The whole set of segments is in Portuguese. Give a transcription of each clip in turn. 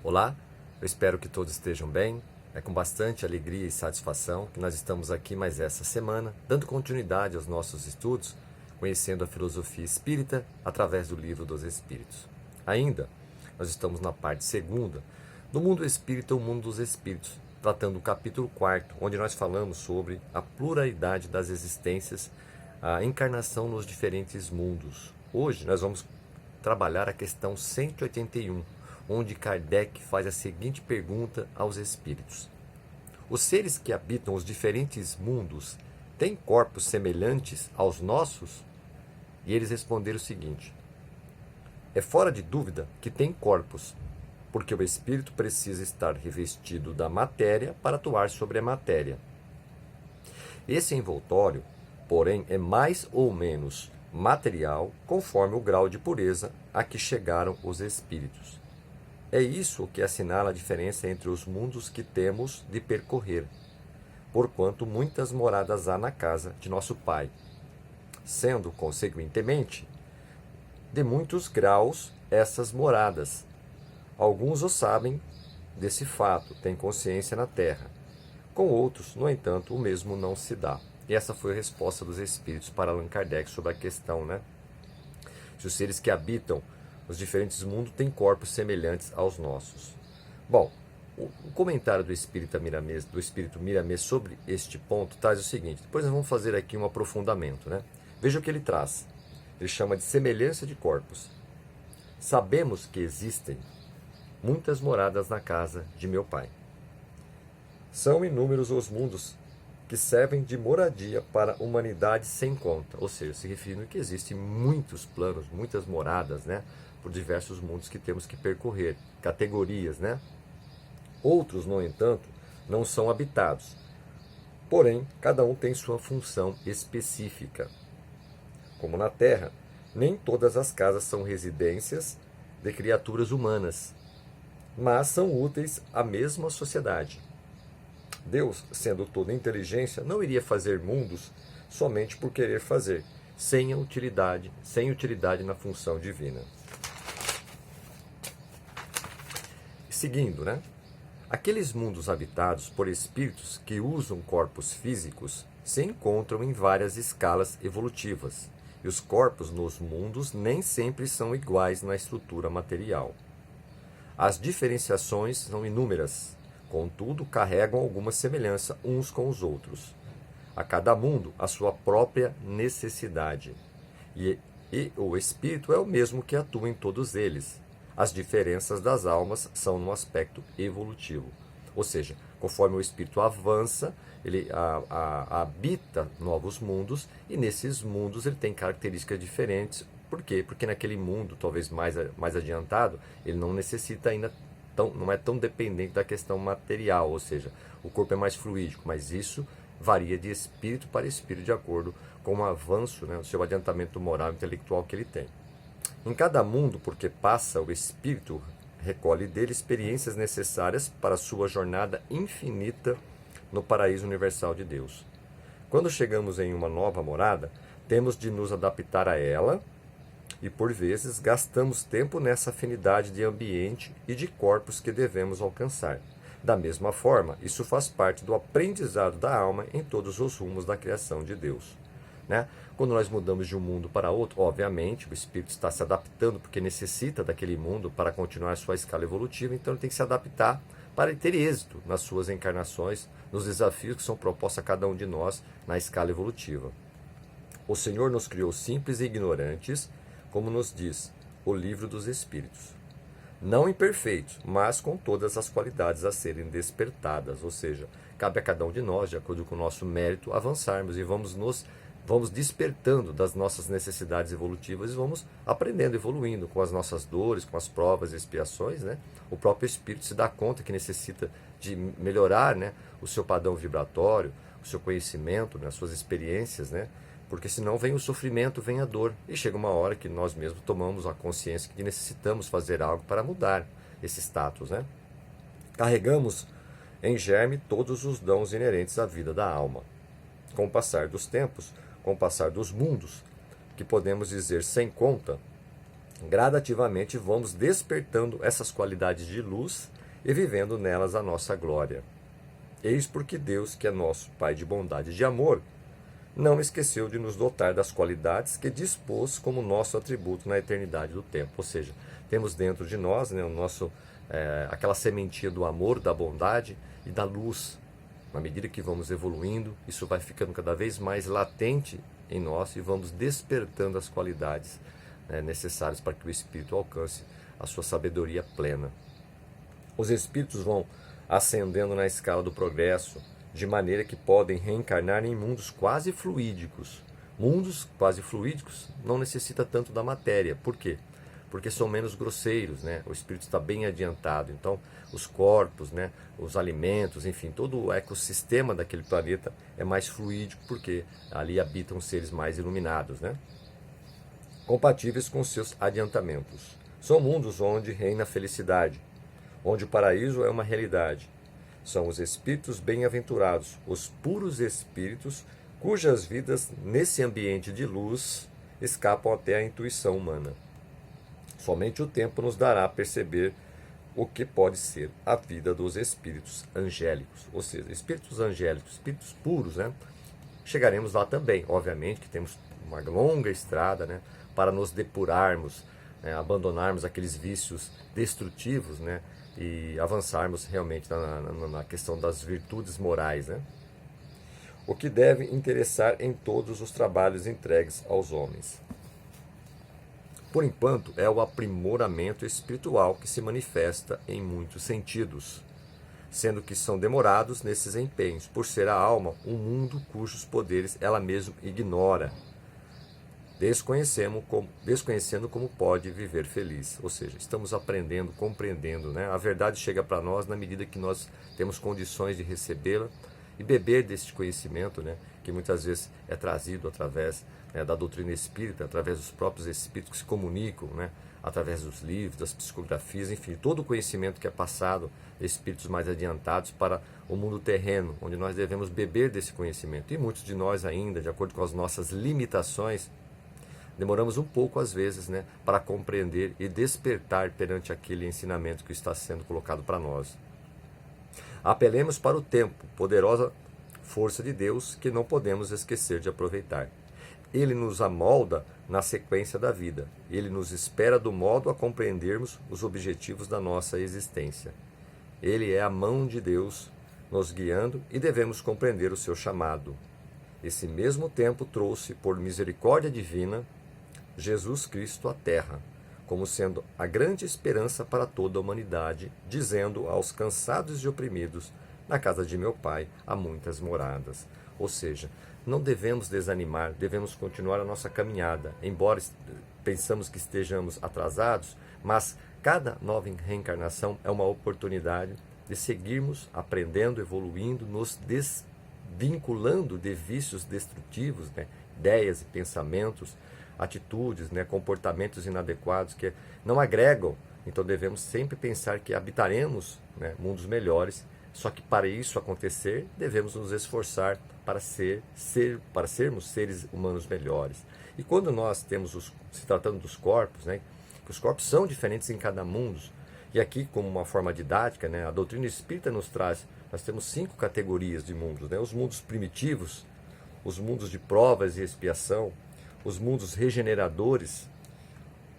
Olá, eu espero que todos estejam bem. É com bastante alegria e satisfação que nós estamos aqui mais essa semana, dando continuidade aos nossos estudos, conhecendo a filosofia espírita através do Livro dos Espíritos. Ainda, nós estamos na parte segunda do Mundo Espírita, o Mundo dos Espíritos, tratando o capítulo 4, onde nós falamos sobre a pluralidade das existências, a encarnação nos diferentes mundos. Hoje nós vamos trabalhar a questão 181, onde Kardec faz a seguinte pergunta aos espíritos: os seres que habitam os diferentes mundos têm corpos semelhantes aos nossos? E eles responderam o seguinte: é fora de dúvida que têm corpos, porque o espírito precisa estar revestido da matéria para atuar sobre a matéria. Esse envoltório, porém, é mais ou menos material conforme o grau de pureza a que chegaram os espíritos. É isso que assinala a diferença entre os mundos que temos de percorrer, porquanto muitas moradas há na casa de nosso Pai, sendo, consequentemente, de muitos graus essas moradas. Alguns o sabem desse fato, têm consciência na terra. Com outros, no entanto, o mesmo não se dá. E essa foi a resposta dos espíritos para Allan Kardec sobre a questão, se os seres que habitam os diferentes mundos têm corpos semelhantes aos nossos. Bom, o comentário do Espírito Miramês sobre este ponto traz o seguinte. Depois nós vamos fazer aqui um aprofundamento, Veja o que ele traz. Ele chama de semelhança de corpos. Sabemos que existem muitas moradas na casa de meu Pai. São inúmeros os mundos que servem de moradia para a humanidade sem conta. Ou seja, se referindo que existem muitos planos, muitas moradas, por diversos mundos que temos que percorrer, categorias, Outros, no entanto, não são habitados. Porém, cada um tem sua função específica. Como na Terra, nem todas as casas são residências de criaturas humanas, mas são úteis à mesma sociedade. Deus, sendo toda inteligência, não iria fazer mundos somente por querer fazer, sem utilidade na função divina. Seguindo, aqueles mundos habitados por espíritos que usam corpos físicos se encontram em várias escalas evolutivas, e os corpos nos mundos nem sempre são iguais na estrutura material. As diferenciações são inúmeras, contudo carregam alguma semelhança uns com os outros. A cada mundo a sua própria necessidade, e o espírito é o mesmo que atua em todos eles. As diferenças das almas são no aspecto evolutivo. Ou seja, conforme o espírito avança, ele habita novos mundos, e nesses mundos ele tem características diferentes. Por quê? Porque naquele mundo, talvez mais adiantado, ele não necessita ainda, não é tão dependente da questão material, ou seja, o corpo é mais fluídico, mas isso varia de espírito para espírito de acordo com o avanço, o seu adiantamento moral e intelectual que ele tem. Em cada mundo, porque passa, o espírito recolhe dele experiências necessárias para a sua jornada infinita no paraíso universal de Deus. Quando chegamos em uma nova morada, temos de nos adaptar a ela e, por vezes, gastamos tempo nessa afinidade de ambiente e de corpos que devemos alcançar. Da mesma forma, isso faz parte do aprendizado da alma em todos os rumos da criação de Deus. Quando nós mudamos de um mundo para outro, obviamente, o espírito está se adaptando porque necessita daquele mundo para continuar sua escala evolutiva, então ele tem que se adaptar para ter êxito nas suas encarnações, nos desafios que são propostos a cada um de nós na escala evolutiva. O Senhor nos criou simples e ignorantes, como nos diz o Livro dos Espíritos. Não imperfeitos, mas com todas as qualidades a serem despertadas, ou seja, cabe a cada um de nós, de acordo com o nosso mérito, avançarmos e vamos despertando das nossas necessidades evolutivas e vamos aprendendo, evoluindo com as nossas dores, com as provas e expiações. O próprio espírito se dá conta que necessita de melhorar o seu padrão vibratório, o seu conhecimento, as suas experiências, porque senão vem o sofrimento, vem a dor, e chega uma hora que nós mesmos tomamos a consciência que necessitamos fazer algo para mudar esse status. Carregamos em germe todos os dons inerentes à vida da alma. Com o passar dos tempos, com o passar dos mundos, que podemos dizer sem conta, gradativamente vamos despertando essas qualidades de luz e vivendo nelas a nossa glória. Eis porque Deus, que é nosso Pai de bondade e de amor, não esqueceu de nos dotar das qualidades que dispôs como nosso atributo na eternidade do tempo. Ou seja, temos dentro de nós, né, aquela sementinha do amor, da bondade e da luz. Na medida que vamos evoluindo, isso vai ficando cada vez mais latente em nós e vamos despertando as qualidades, né, necessárias para que o espírito alcance a sua sabedoria plena. Os espíritos vão ascendendo na escala do progresso, de maneira que podem reencarnar em mundos quase fluídicos. Mundos quase fluídicos não necessita tanto da matéria. Por quê? Porque são menos grosseiros, né? O espírito está bem adiantado. Então, os corpos, né, os alimentos, enfim, todo o ecossistema daquele planeta é mais fluídico, porque ali habitam seres mais iluminados, né? Compatíveis com seus adiantamentos. São mundos onde reina a felicidade, onde o paraíso é uma realidade. São os espíritos bem-aventurados, os puros espíritos, cujas vidas, nesse ambiente de luz, escapam até à intuição humana. Somente o tempo nos dará a perceber o que pode ser a vida dos espíritos angélicos, ou seja, espíritos angélicos, espíritos puros, né? Chegaremos lá também, obviamente que temos uma longa estrada, né, para nos depurarmos, né, abandonarmos aqueles vícios destrutivos, né, e avançarmos realmente na questão das virtudes morais, né? O que deve interessar em todos os trabalhos entregues aos homens. Por enquanto, é o aprimoramento espiritual que se manifesta em muitos sentidos, sendo que são demorados nesses empenhos, por ser a alma um mundo cujos poderes ela mesma ignora, desconhecendo como pode viver feliz. Ou seja, estamos aprendendo, compreendendo, né? A verdade chega para nós na medida que nós temos condições de recebê-la e beber deste conhecimento, né, que muitas vezes é trazido através, né, da doutrina espírita, através dos próprios espíritos que se comunicam, né, através dos livros, das psicografias, enfim, todo o conhecimento que é passado de espíritos mais adiantados para o mundo terreno, onde nós devemos beber desse conhecimento. E muitos de nós ainda, de acordo com as nossas limitações, demoramos um pouco às vezes, né, para compreender e despertar perante aquele ensinamento que está sendo colocado para nós. Apelemos para o tempo, poderosa força de Deus que não podemos esquecer de aproveitar. Ele nos amolda na sequência da vida. Ele nos espera do modo a compreendermos os objetivos da nossa existência. Ele é a mão de Deus nos guiando e devemos compreender o seu chamado. Esse mesmo tempo trouxe, por misericórdia divina, Jesus Cristo à Terra, como sendo a grande esperança para toda a humanidade, dizendo aos cansados e oprimidos, na casa de meu Pai há muitas moradas. Ou seja, não devemos desanimar, devemos continuar a nossa caminhada, embora pensamos que estejamos atrasados, mas cada nova reencarnação é uma oportunidade de seguirmos aprendendo, evoluindo, nos desvinculando de vícios destrutivos, né? Ideias e pensamentos, atitudes, né, comportamentos inadequados que não agregam. Então devemos sempre pensar que habitaremos, né, mundos melhores, só que para isso acontecer devemos nos esforçar para sermos seres humanos melhores. E quando nós temos, se tratando dos corpos, né, que os corpos são diferentes em cada mundo, e aqui como uma forma didática, né, a doutrina espírita nos traz, nós temos 5 categorias de mundos, né, os mundos primitivos, os mundos de provas e expiação, os mundos regeneradores,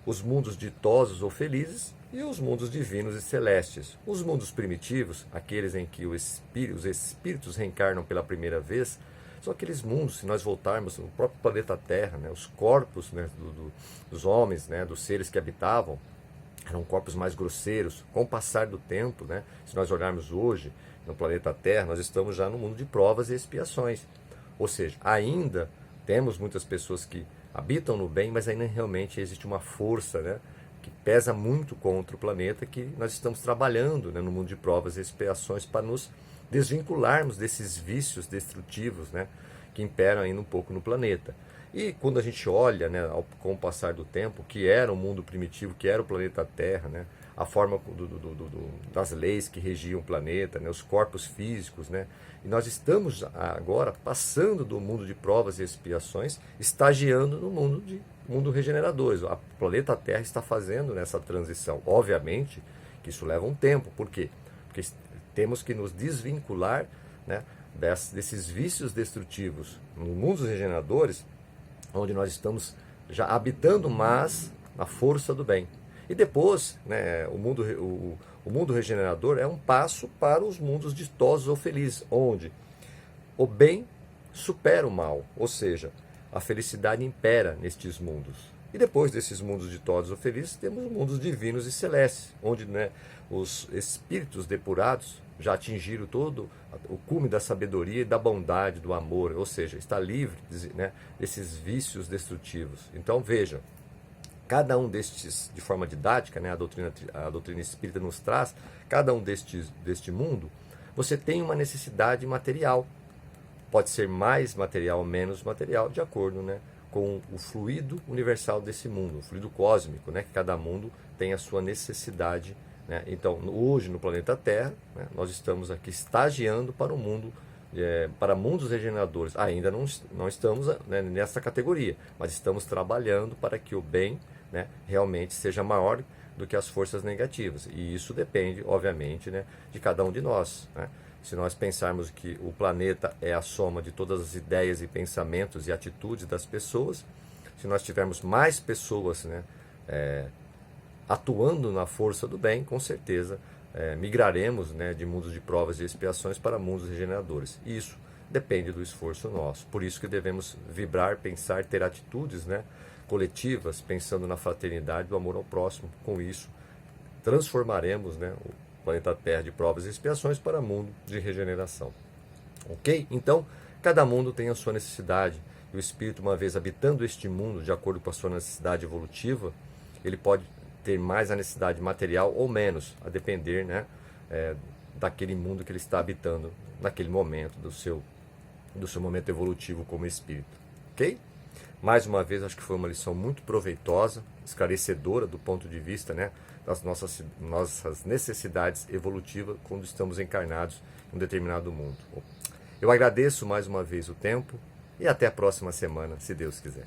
os mundos ditosos ou felizes e os mundos divinos e celestes. Os mundos primitivos, aqueles em que os espíritos reencarnam pela primeira vez, são aqueles mundos, se nós voltarmos no próprio planeta Terra, né, os corpos, né, dos homens, né, dos seres que habitavam, eram corpos mais grosseiros. Com o passar do tempo, né, se nós olharmos hoje no planeta Terra, nós estamos já no mundo de provas e expiações. Ou seja, ainda temos muitas pessoas que habitam no bem, mas ainda realmente existe uma força, né, que pesa muito contra o planeta, que nós estamos trabalhando, né, no mundo de provas e expiações para nos desvincularmos desses vícios destrutivos, né, que imperam ainda um pouco no planeta. E quando a gente olha, né, com o passar do tempo, que era o mundo primitivo, que era o planeta Terra, né, a forma das leis que regiam o planeta, né, os corpos físicos, né? E nós estamos agora passando do mundo de provas e expiações, estagiando no mundo regenerador. O planeta Terra está fazendo nessa transição. Obviamente que isso leva um tempo. Por quê? Porque temos que nos desvincular, né, desses vícios destrutivos no mundo dos regeneradores, onde nós estamos já habitando mais na força do bem. E depois, né, o mundo regenerador é um passo para os mundos ditosos ou felizes, onde o bem supera o mal, ou seja, a felicidade impera nestes mundos. E depois desses mundos ditosos ou felizes, temos mundos divinos e celestes, onde, né, os espíritos depurados já atingiram todo o cume da sabedoria e da bondade, do amor, ou seja, está livre, né, desses vícios destrutivos. Então veja, cada um destes, de forma didática, né, a doutrina espírita nos traz, cada um deste mundo, você tem uma necessidade material. Pode ser mais material ou menos material, de acordo, né, com o fluido universal desse mundo, o fluido cósmico, né, que cada mundo tem a sua necessidade, né? Então, hoje no planeta Terra, né, nós estamos aqui estagiando para o mundo, para mundos regeneradores. Ainda não estamos, né, nessa categoria, mas estamos trabalhando para que o bem, né, realmente seja maior do que as forças negativas. E isso depende, obviamente, né, de cada um de nós, né? Se nós pensarmos que o planeta é a soma de todas as ideias e pensamentos e atitudes das pessoas, se nós tivermos mais pessoas, né, atuando na força do bem, com certeza migraremos, né, de mundos de provas e expiações para mundos regeneradores. E isso depende do esforço nosso. Por isso que devemos vibrar, pensar, ter atitudes, né, coletivas, pensando na fraternidade, do amor ao próximo. Com isso, transformaremos, né, o planeta Terra de provas e expiações para mundo de regeneração. Ok? Então, cada mundo tem a sua necessidade. E o espírito, uma vez habitando este mundo, de acordo com a sua necessidade evolutiva, ele pode ter mais a necessidade material ou menos, a depender, né, daquele mundo que ele está habitando naquele momento, do seu momento evolutivo como espírito. Ok? Mais uma vez, acho que foi uma lição muito proveitosa, esclarecedora do ponto de vista, né, das nossas necessidades evolutivas quando estamos encarnados em um determinado mundo. Eu agradeço mais uma vez o tempo e até a próxima semana, se Deus quiser.